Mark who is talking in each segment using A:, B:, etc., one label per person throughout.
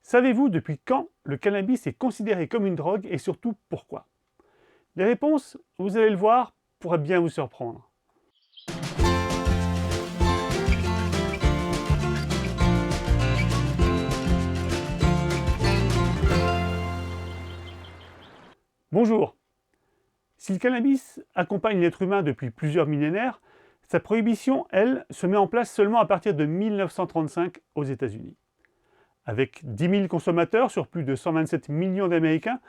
A: Savez-vous depuis quand le cannabis est considéré comme une drogue et surtout pourquoi? Les réponses, vous allez le voir, pourraient bien vous surprendre. Bonjour. Si le cannabis accompagne l'être humain depuis plusieurs millénaires, sa prohibition, elle, se met en place seulement à partir de 1935 aux États-Unis. Avec 10 000 consommateurs sur plus de 127 millions d'Américains,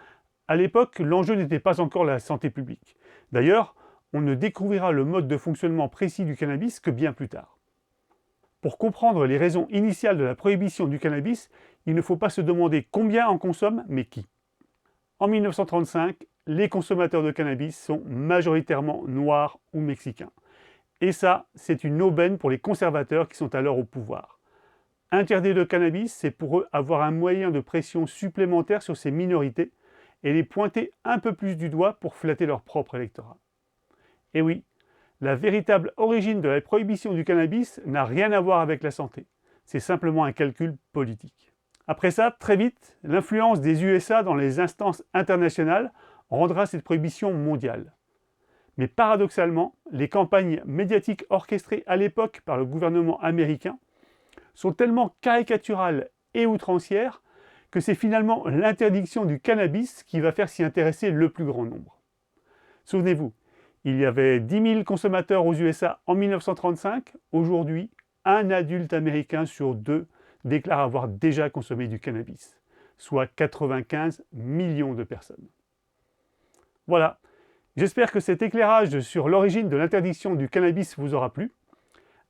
A: à l'époque, l'enjeu n'était pas encore la santé publique. D'ailleurs, on ne découvrira le mode de fonctionnement précis du cannabis que bien plus tard. Pour comprendre les raisons initiales de la prohibition du cannabis, il ne faut pas se demander combien en consomme, mais qui. En 1935, les consommateurs de cannabis sont majoritairement noirs ou mexicains. Et ça, c'est une aubaine pour les conservateurs qui sont alors au pouvoir. Interdire le cannabis, c'est pour eux avoir un moyen de pression supplémentaire sur ces minorités et les pointer un peu plus du doigt pour flatter leur propre électorat. Et oui, la véritable origine de la prohibition du cannabis n'a rien à voir avec la santé. C'est simplement un calcul politique. Après ça, très vite, l'influence des USA dans les instances internationales rendra cette prohibition mondiale. Mais paradoxalement, les campagnes médiatiques orchestrées à l'époque par le gouvernement américain sont tellement caricaturales et outrancières que c'est finalement l'interdiction du cannabis qui va faire s'y intéresser le plus grand nombre. Souvenez-vous, il y avait 10 000 consommateurs aux USA en 1935. Aujourd'hui, un adulte américain sur deux déclare avoir déjà consommé du cannabis, soit 95 millions de personnes. Voilà, j'espère que cet éclairage sur l'origine de l'interdiction du cannabis vous aura plu.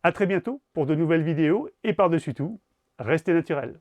A: À très bientôt pour de nouvelles vidéos et par-dessus tout, restez naturels.